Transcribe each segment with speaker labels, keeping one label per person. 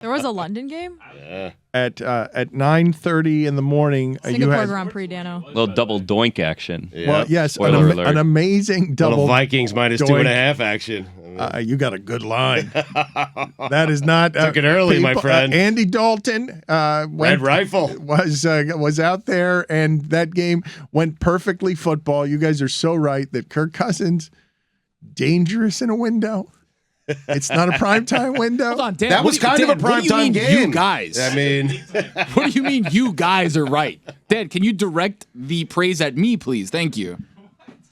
Speaker 1: There was a London game?
Speaker 2: Yeah.
Speaker 3: At 9:30 in the morning.
Speaker 1: Singapore Grand Prix, Dano.
Speaker 4: Little double doink action.
Speaker 2: Yeah.
Speaker 3: Well, yes,
Speaker 4: Spoiler alert.
Speaker 3: an amazing double.
Speaker 2: Little Vikings minus
Speaker 3: doink.
Speaker 2: 2.5 action.
Speaker 3: You got a good line. That is not
Speaker 2: Took it early, my friend.
Speaker 3: Andy Dalton
Speaker 2: Red Rifle
Speaker 3: was out there, and that game went perfectly football. You guys are so right that Kirk Cousins dangerous in a window. It's not a primetime window.
Speaker 5: Hold on, Dan.
Speaker 2: That was kind of a primetime game.
Speaker 5: You guys.
Speaker 2: I mean,
Speaker 5: what do you mean you guys are right? Dan, can you direct the praise at me, please? Thank you.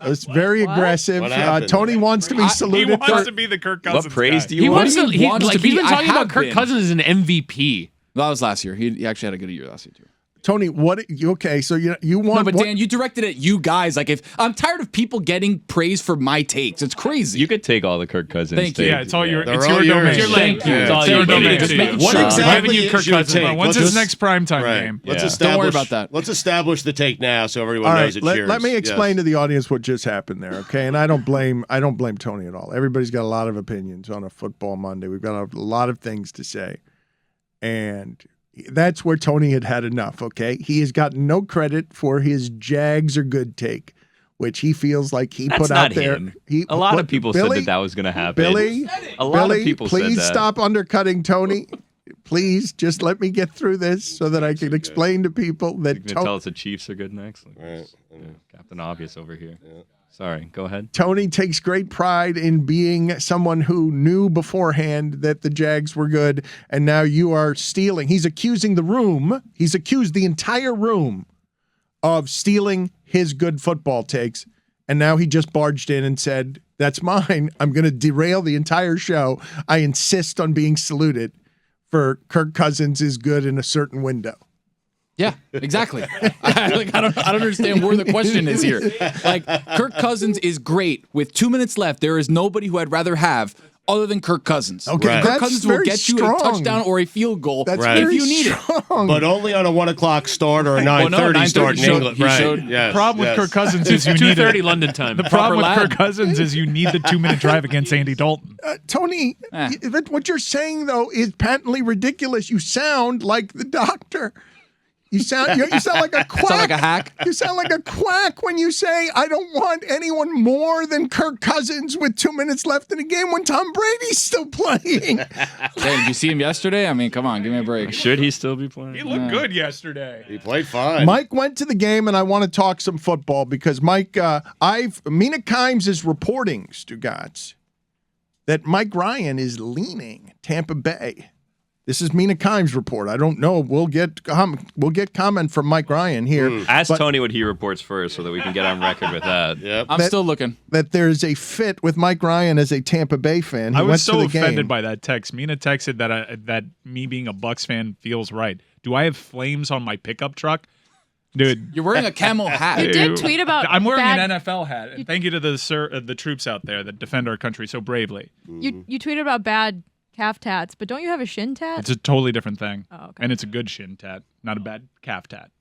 Speaker 3: It's very aggressive.
Speaker 2: What happened?
Speaker 3: Tony wants to be
Speaker 6: He
Speaker 3: saluted.
Speaker 6: wants to be the Kirk Cousins
Speaker 4: What praise
Speaker 6: guy.
Speaker 4: do you
Speaker 6: He
Speaker 4: want?
Speaker 6: wants to.
Speaker 5: What do you mean wants to
Speaker 6: He's
Speaker 5: be?
Speaker 6: been
Speaker 5: I
Speaker 6: talking about
Speaker 5: have
Speaker 6: Kirk
Speaker 5: been.
Speaker 6: Cousins as an MVP.
Speaker 5: That was last year. He actually had a good year last year, too.
Speaker 3: Tony, okay, so you want
Speaker 5: No, but Dan, you directed at you guys. Like, if I'm tired of people getting praise for my takes. It's crazy.
Speaker 4: You could take all the Kirk Cousins.
Speaker 5: Thank you.
Speaker 4: takes.
Speaker 6: Yeah, it's all your.
Speaker 2: They're
Speaker 6: It's
Speaker 2: all
Speaker 6: your
Speaker 2: yours.
Speaker 6: domain.
Speaker 5: Thank you.
Speaker 6: It's all
Speaker 5: Thank
Speaker 6: your
Speaker 5: you.
Speaker 6: domain.
Speaker 5: Just making
Speaker 2: What
Speaker 5: sure.
Speaker 2: exactly
Speaker 6: I'm giving you Kirk
Speaker 2: is your
Speaker 6: Cousins.
Speaker 2: take?
Speaker 6: When's
Speaker 2: Let's
Speaker 6: his next primetime
Speaker 2: right.
Speaker 6: game?
Speaker 2: Let's
Speaker 4: Yeah.
Speaker 2: establish.
Speaker 5: Don't worry about that.
Speaker 2: Let's establish the take now, so everyone
Speaker 3: All
Speaker 2: knows
Speaker 3: right,
Speaker 2: it's yours.
Speaker 3: let me explain
Speaker 2: Yes.
Speaker 3: to the audience what just happened there, okay? And I don't blame Tony at all. Everybody's got a lot of opinions on a football Monday. We've got a lot of things to say, and that's where Tony had enough. Okay, he has gotten no credit for his Jags are good take, which he feels like he
Speaker 4: That's
Speaker 3: put
Speaker 4: not
Speaker 3: out there.
Speaker 4: him. A lot of people said that was going to happen.
Speaker 3: Billy,
Speaker 4: a lot
Speaker 3: Billy,
Speaker 4: of people said
Speaker 3: please
Speaker 4: that.
Speaker 3: stop undercutting Tony. Please just let me get through this so that I can explain to people that
Speaker 4: You can tell us the Chiefs are good next. Like,
Speaker 2: Right.
Speaker 4: yeah, Captain Obvious over here. Sorry, go ahead.
Speaker 3: Tony takes great pride in being someone who knew beforehand that the Jags were good, and now you are stealing. He's accusing the room. He's accused the entire room of stealing his good football takes, and now he just barged in and said, "That's mine. I'm going to derail the entire show. I insist on being saluted for Kirk Cousins is good in a certain window."
Speaker 5: Yeah, exactly. I don't understand where the question is here. Like, Kirk Cousins is great. With 2 minutes left, there is nobody who I'd rather have other than Kirk Cousins.
Speaker 3: Okay,
Speaker 2: Right.
Speaker 5: Kirk
Speaker 3: that's
Speaker 5: Cousins will
Speaker 3: very
Speaker 5: get you
Speaker 3: strong.
Speaker 5: a touchdown or a field goal
Speaker 3: That's
Speaker 2: Right.
Speaker 5: if
Speaker 3: very
Speaker 5: you need it.
Speaker 3: strong.
Speaker 2: But only on a 1 o'clock start or a 9:30 start in
Speaker 5: showed-
Speaker 2: England.
Speaker 5: he
Speaker 2: Right.
Speaker 5: showed-
Speaker 2: Yes.
Speaker 6: The problem with
Speaker 2: yes.
Speaker 6: Kirk Cousins is you need
Speaker 7: 2:30 London time.
Speaker 6: The problem with
Speaker 5: Proper
Speaker 6: Kirk
Speaker 5: lad.
Speaker 6: Cousins is you need the 2-minute drive against Andy Dalton.
Speaker 3: Tony, what you're saying though is patently ridiculous. You sound like the doctor. You sound like a quack.
Speaker 5: Sound like a hack?
Speaker 3: You sound like a quack when you say, "I don't want anyone more than Kirk Cousins with 2 minutes left in the game when Tom Brady's still playing."
Speaker 5: Hey, did you see him yesterday? I mean, come on, give me a break.
Speaker 4: Should he still be playing?
Speaker 6: He looked good yesterday.
Speaker 2: He played fine.
Speaker 3: Mike went to the game, and I want to talk some football because Mike, Mina Kimes is reporting, Stugotz, that Mike Ryan is leaning Tampa Bay. This is Mina Kimes' report. I don't know. We'll get comment from Mike Ryan here.
Speaker 4: Ask Tony what he reports first so that we can get on record with that.
Speaker 2: Yep.
Speaker 5: I'm still looking.
Speaker 3: That there's a fit with Mike Ryan as a Tampa Bay fan. He
Speaker 6: I
Speaker 3: went
Speaker 6: was so
Speaker 3: to the
Speaker 6: offended
Speaker 3: game.
Speaker 6: by that text. Mina texted that me being a Bucks fan feels right. Do I have flames on my pickup truck? Dude,
Speaker 5: You're wearing a camo hat.
Speaker 1: You did tweet about
Speaker 6: I'm wearing
Speaker 1: bad,
Speaker 6: an NFL hat. And thank you to the troops out there that defend our country so bravely.
Speaker 1: You tweeted about bad calf tats, but don't you have a shin tat?
Speaker 6: It's a totally different thing.
Speaker 1: Oh, okay.
Speaker 6: And it's a good shin tat, not a bad calf tat.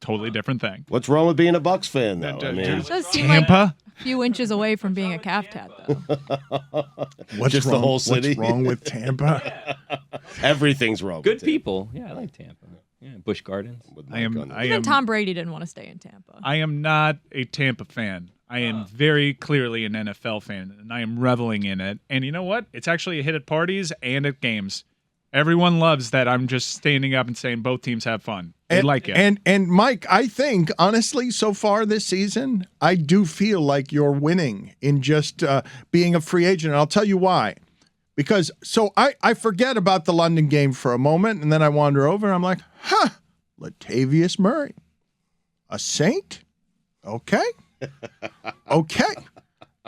Speaker 6: Totally different thing.
Speaker 2: What's wrong with being a Bucks fan, though? I mean,
Speaker 1: It does seem like
Speaker 6: Tampa?
Speaker 1: a few inches away from being a calf tat, though.
Speaker 3: What's
Speaker 2: just the
Speaker 3: wrong,
Speaker 2: whole city?
Speaker 3: What's wrong with Tampa?
Speaker 2: everything's wrong.
Speaker 4: Good
Speaker 2: with
Speaker 4: people. Yeah, I like Tampa. Yeah, Busch Gardens.
Speaker 2: Tampa.
Speaker 6: I am
Speaker 1: Even Tom Brady didn't want to stay in Tampa.
Speaker 6: I am not a Tampa fan. I am very clearly an NFL fan, and I am reveling in it. And you know what? It's actually a hit at parties and at games. Everyone loves that I'm just standing up and saying both teams have fun. They like it.
Speaker 3: And Mike, I think, honestly, so far this season, I do feel like you're winning in just being a free agent. And I'll tell you why. Because I forget about the London game for a moment, and then I wander over, and I'm like, Latavius Murray, a Saint? Okay. Okay.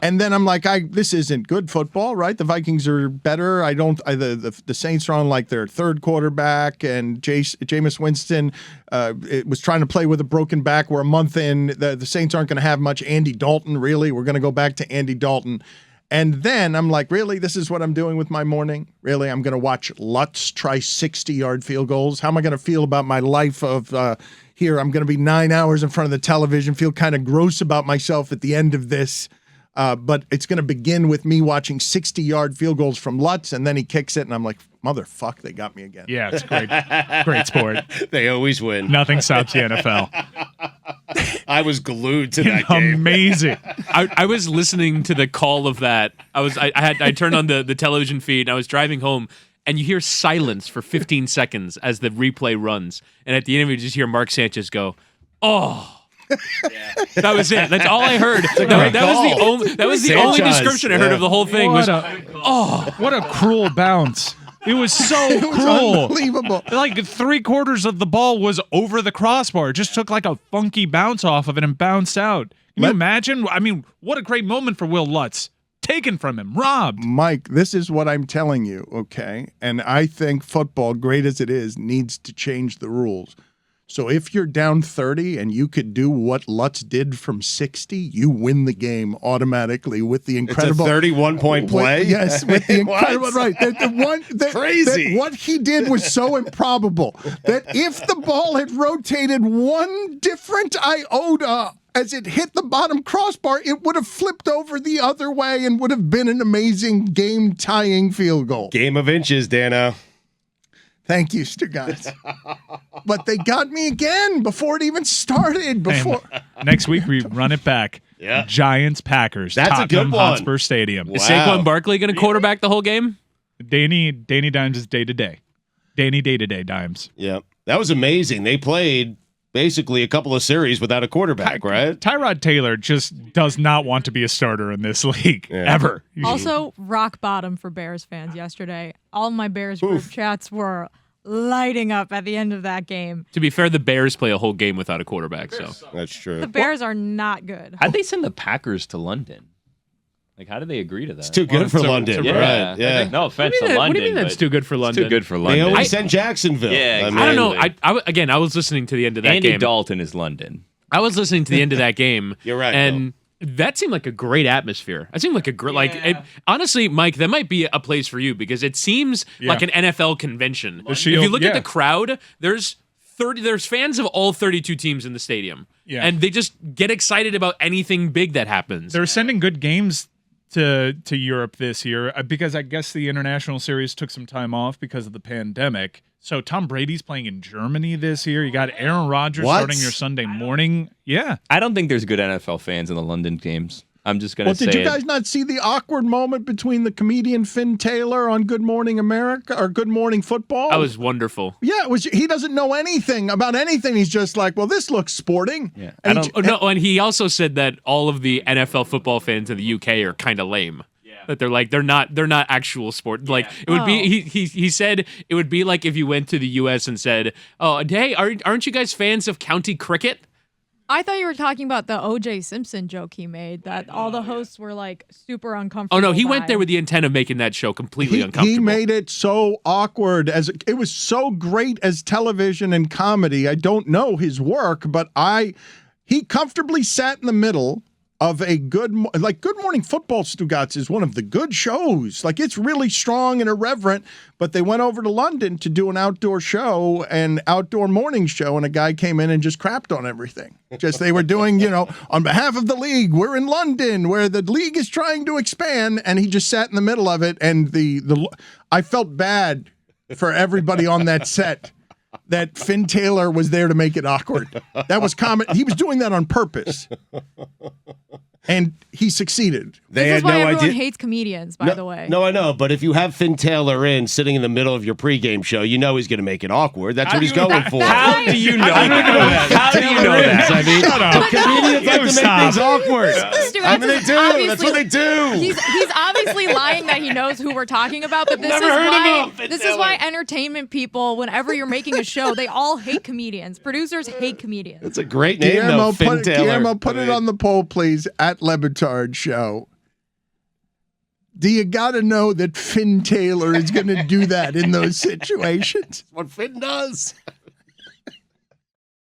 Speaker 3: And then I'm like, this isn't good football, right? The Vikings are better. The Saints are on like their third quarterback, and Jameis Winston was trying to play with a broken back. We're a month in. The Saints aren't going to have much Andy Dalton, really. We're going to go back to Andy Dalton. And then I'm like, really? This is what I'm doing with my morning? Really? I'm going to watch Lutz try 60-yard field goals? How am I going to feel about my life of here? I'm going to be 9 hours in front of the television, feel kind of gross about myself at the end of this. But it's going to begin with me watching 60-yard field goals from Lutz, and then he kicks it, and I'm like, motherfuck, they got me again.
Speaker 6: Yeah, it's great. Great sport.
Speaker 2: They always win.
Speaker 6: Nothing stops the NFL.
Speaker 2: I was glued to that game.
Speaker 6: Amazing.
Speaker 7: I was listening to the call of that. I turned on the television feed and I was driving home and you hear silence for 15 seconds as the replay runs. And at the end of it, you just hear Mark Sanchez go, "Oh." That was it. That's all I heard. That was the only description I heard of the whole thing. What
Speaker 6: a cruel bounce. It was so cruel.
Speaker 3: Unbelievable.
Speaker 6: Like 3/4 of the ball was over the crossbar. It just took like a funky bounce off of it and bounced out. Can you imagine? I mean, what a great moment for Will Lutz. Taken from him, robbed.
Speaker 3: Mike, this is what I'm telling you, okay? And I think football, great as it is, needs to change the rules. So if you're down 30 and you could do what Lutz did from 60, you win the game automatically with the incredible...
Speaker 2: It's a 31-point play?
Speaker 3: Yes, with the incredible... right.
Speaker 2: Crazy.
Speaker 3: What he did was so improbable that if the ball had rotated one different iota as it hit the bottom crossbar, it would have flipped over the other way and would have been an amazing game-tying field goal.
Speaker 2: Game of inches, Dano.
Speaker 3: Thank you, Stugotz. But they got me again before it even started.
Speaker 6: Next week, we run it back.
Speaker 2: Yeah.
Speaker 6: Giants-Packers.
Speaker 2: That's
Speaker 6: Tottenham
Speaker 2: a good one.
Speaker 6: Hotspur Stadium.
Speaker 2: Wow.
Speaker 7: Is Saquon Barkley going to quarterback the whole game?
Speaker 6: Danny Dimes is day-to-day. Danny day-to-day Dimes.
Speaker 2: Yeah. That was amazing. They played basically a couple of series without a quarterback, right?
Speaker 6: Tyrod Taylor just does not want to be a starter in this league, ever.
Speaker 1: Also, rock bottom for Bears fans yesterday. All my Bears group chats were lighting up at the end of that game.
Speaker 7: To be fair, the Bears play a whole game without a quarterback, so
Speaker 2: That's true.
Speaker 1: The Bears are not good.
Speaker 4: How'd they send the Packers to London? Like, how did they agree to that?
Speaker 2: It's too good for London.
Speaker 4: Yeah.
Speaker 2: Right. Yeah.
Speaker 4: No offense to
Speaker 7: What
Speaker 4: London.
Speaker 7: do you mean that's
Speaker 4: but
Speaker 7: too good for
Speaker 4: it's
Speaker 7: London?
Speaker 4: too good for
Speaker 2: They
Speaker 4: London.
Speaker 2: always send Jacksonville.
Speaker 4: Yeah,
Speaker 7: I don't know.
Speaker 4: exactly.
Speaker 7: I was listening to the end of that
Speaker 4: Andy
Speaker 7: game.
Speaker 4: Dalton is London.
Speaker 7: I was listening to the end of that game.
Speaker 2: You're right,
Speaker 7: And that seemed like a great atmosphere. That seemed like a great, honestly, Mike, that might be a place for you because it seems like an NFL convention. If you look at the crowd, there's fans of all 32 teams in the stadium.
Speaker 6: Yeah.
Speaker 7: And they just get excited about anything big that happens.
Speaker 6: They're sending good games to Europe this year because I guess the international series took some time off because of the pandemic. So Tom Brady's playing in Germany this year. You got Aaron Rodgers starting your Sunday morning. Yeah.
Speaker 4: I don't think there's good NFL fans in the London games. I'm just going to say
Speaker 3: did you guys not see the awkward moment between the comedian Finn Taylor on Good Morning America or Good Morning Football?
Speaker 7: That was wonderful.
Speaker 3: Yeah, it was. He doesn't know anything about anything. He's just like, well, this looks sporting.
Speaker 4: Yeah.
Speaker 7: And he also said that all of the NFL football fans in the UK are kind of lame. That they're not actual sport. Like it would be. He said it would be like if you went to the US and said, "Oh, hey, aren't you guys fans of county cricket?"
Speaker 1: I thought you were talking about the O.J. Simpson joke he made, that all the hosts were like super uncomfortable.
Speaker 7: Oh no, he went
Speaker 1: by.
Speaker 7: there with the intent of making that show completely uncomfortable.
Speaker 3: He made it so awkward. It was so great as television and comedy. I don't know his work, but he comfortably sat in the middle of a Good Morning Football, Stugotz, is one of the good shows. Like, it's really strong and irreverent, but they went over to London to do an outdoor show, an outdoor morning show, and a guy came in and just crapped on everything. Just they were doing, on behalf of the league, we're in London where the league is trying to expand, and he just sat in the middle of it, and I felt bad for everybody on that set that Finn Taylor was there to make it awkward. That was common. He was doing that on purpose. And he succeeded.
Speaker 1: This is why everyone hates comedians, by the way.
Speaker 2: No, I know. But if you have Finn Taylor sitting in the middle of your pregame show, you know he's going to make it awkward. That's what he's going for.
Speaker 4: How do you know that? How do you know that?
Speaker 2: I mean, comedians like to make things awkward. I mean, they do. That's what they do.
Speaker 1: He's obviously lying that he knows who we're talking about, but this is why entertainment people, whenever you're making a show, they all hate comedians. Producers hate comedians.
Speaker 2: It's a great name, though, Finn Taylor.
Speaker 3: Guillermo, put it on the poll, please, at LeBatard Show. Do you got to know that Finn Taylor is going to do that in those situations?
Speaker 2: What Finn does.